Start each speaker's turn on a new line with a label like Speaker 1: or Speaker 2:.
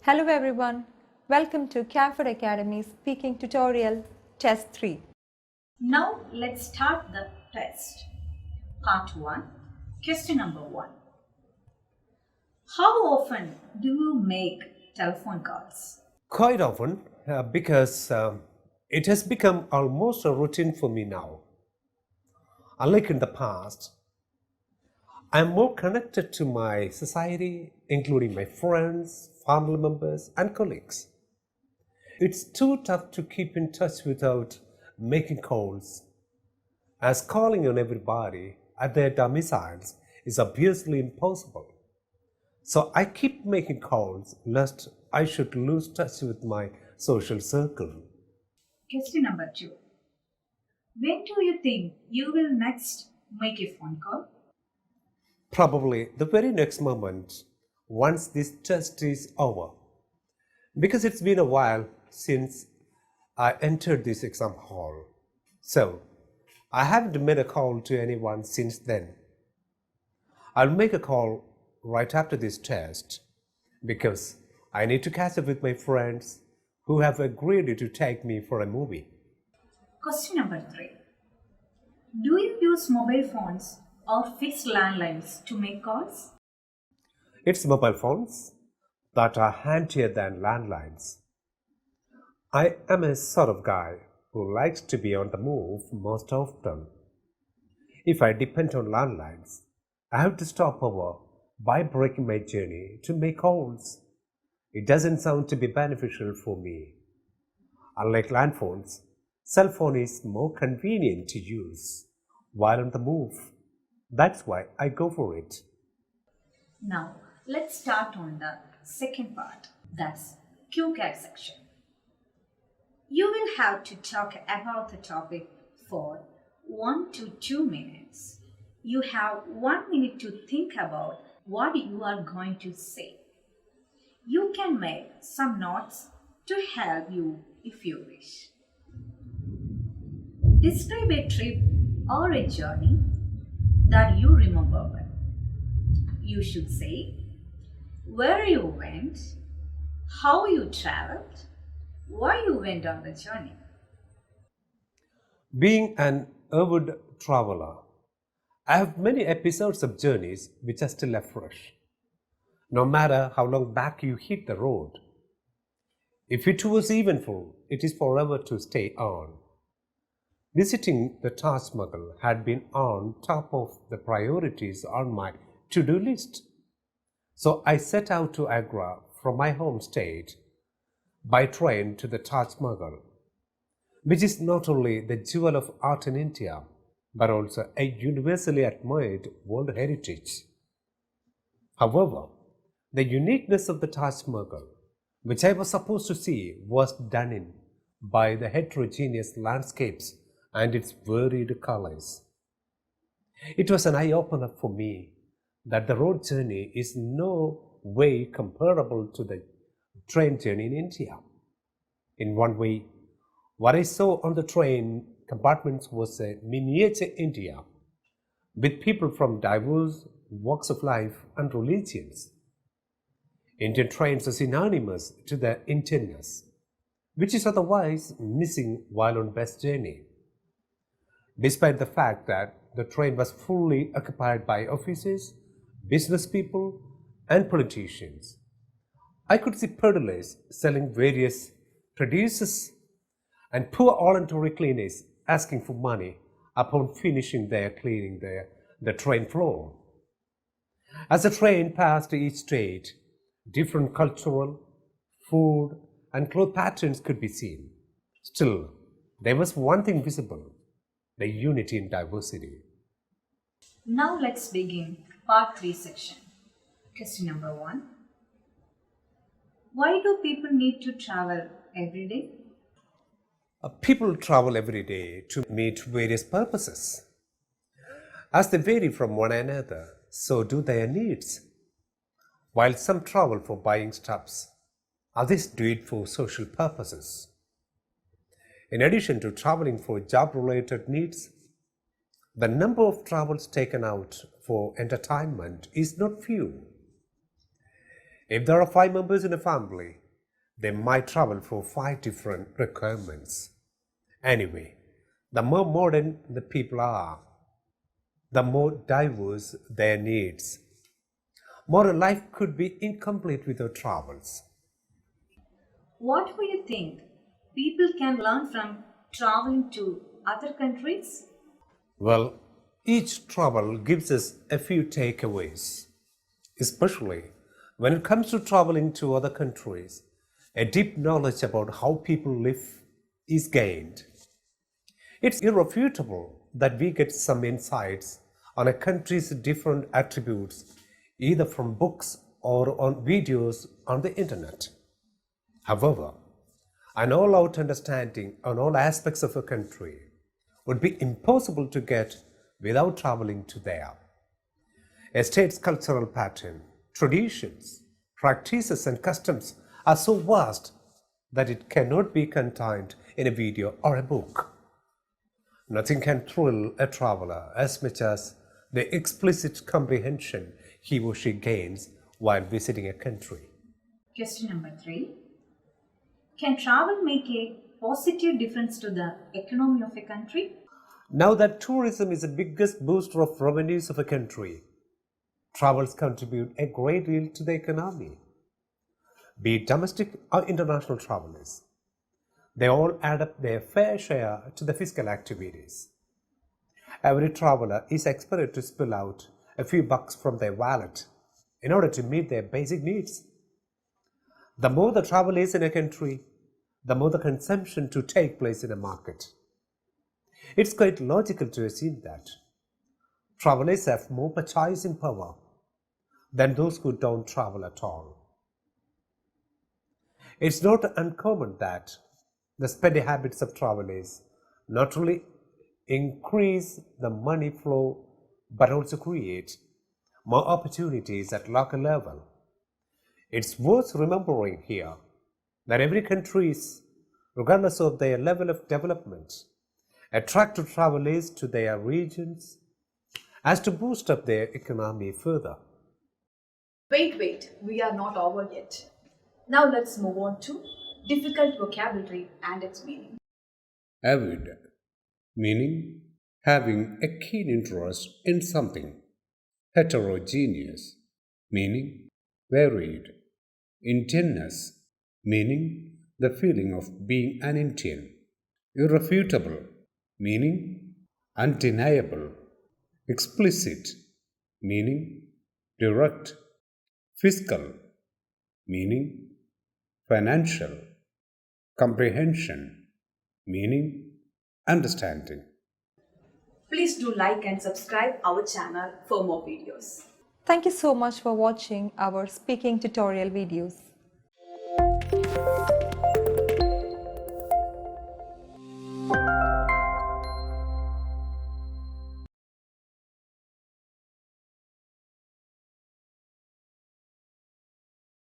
Speaker 1: Hello everyone, welcome to Camford Academy Speaking Tutorial Test 3.
Speaker 2: Now let's start the test. Part 1, question number 1. How often do you make telephone calls?
Speaker 3: Quite often, because it has become almost a routine for me now. Unlike in the past, I am more connected to my society, including my friends, family members, and colleagues. It's too tough to keep in touch without making calls, as calling on everybody at their domiciles is obviously impossible. So I keep making calls lest I should lose touch with my social circle.
Speaker 2: Question number 2. When do you think you will next make a phone call?
Speaker 3: Probably the very next moment, once this test is over, because it's been a while since I entered this exam hall. So I haven't made a call to anyone since then. I'll make a call right after this test because I need to catch up with my friends who have agreed to take me for a movie.
Speaker 2: Question number 3. Do you use mobile phones or fixed landlines to make calls?
Speaker 3: It's mobile phones that are handier than landlines. I am a sort of guy who likes to be on the move most often. If I depend on landlines, I have to stop over by breaking my journey to make calls. It doesn't sound to be beneficial for me. Unlike land phones, cell phone is more convenient to use while on the move. That's why I go for it.
Speaker 2: Now let's start on the second part, that's Q-Cat section. You will have to talk about the topic for 1 to 2 minutes. You have 1 minute to think about what you are going to say. You can make some notes to help you if you wish. Describe a trip or a journey that you remember well. You should say where you went, how you traveled, why you went on the journey.
Speaker 3: Being an avid traveler, I have many episodes of journeys which are still afresh, no matter how long back you hit the road. If it was eventful, it is forever to stay on. Visiting the Taj Mahal had been on top of the priorities on my to-do list. So I set out to Agra from my home state by train to the Taj Mahal, which is not only the jewel of art in India, but also a universally admired world heritage. However, the uniqueness of the Taj Mahal, which I was supposed to see, was done in by the heterogeneous landscapes and its varied colors. It was an eye-opener for me that the road journey is no way comparable to the train journey in India. In one way, what I saw on the train compartments was a miniature India with people from diverse walks of life and religions. Indian trains are synonymous to their Indianness, which is otherwise missing while on bus journey. Despite the fact that the train was fully occupied by officers, business people, and politicians, I could see peddlers selling various produces and poor voluntary cleaners asking for money upon finishing their cleaning the train floor. As the train passed each state, different cultural, food, and cloth patterns could be seen. Still, there was one thing visible: the unity in diversity.
Speaker 2: Now let's begin part 3 section. Question number 1. Why do people need to travel every day?
Speaker 3: People travel every day to meet various purposes. As they vary from one another, so do their needs. While some travel for buying stuffs, others do it for social purposes. In addition to traveling for job-related needs, the number of travels taken out for entertainment is not few. If there are 5 members in a family, they might travel for 5 different requirements. Anyway, the more modern the people are, the more diverse their needs. Modern life could be incomplete without travels.
Speaker 2: What do you think people can learn from traveling to other countries?
Speaker 3: Well, each travel gives us a few takeaways, especially when it comes to traveling to other countries. A deep knowledge about how people live is gained. It's irrefutable that we get some insights on a country's different attributes either from books or on videos on the internet. However, an all-out understanding on all aspects of a country would be impossible to get without traveling to there. A state's cultural pattern, traditions, practices and customs are so vast that it cannot be contained in a video or a book. Nothing can thrill a traveler as much as the explicit comprehension he or she gains while visiting a country.
Speaker 2: Question number 3. Can travel make a positive difference to the economy of a country?
Speaker 3: Now that tourism is the biggest booster of revenues of a country, travels contribute a great deal to the economy. Be it domestic or international travelers, they all add up their fair share to the fiscal activities. Every traveler is expected to spill out a few bucks from their wallet in order to meet their basic needs. The more the travel is in a country, the more the consumption to take place in a market. It's quite logical to assume that travelers have more purchasing power than those who don't travel at all. It's not uncommon that the spending habits of travelers not only increase the money flow but also create more opportunities at local level. It's worth remembering here that every country, regardless of their level of development, attract travelers to their regions as to boost up their economy further.
Speaker 4: Wait, we are not over yet. Now let's move on to difficult vocabulary and its meaning.
Speaker 3: Avid, meaning having a keen interest in something. Heterogeneous, meaning varied. Indianness, meaning the feeling of being an Indian. Irrefutable, meaning undeniable. Explicit, meaning direct. Fiscal, meaning financial. Comprehension, meaning understanding.
Speaker 4: Please do like and subscribe our channel for more videos.
Speaker 1: Thank you so much for watching our speaking tutorial videos.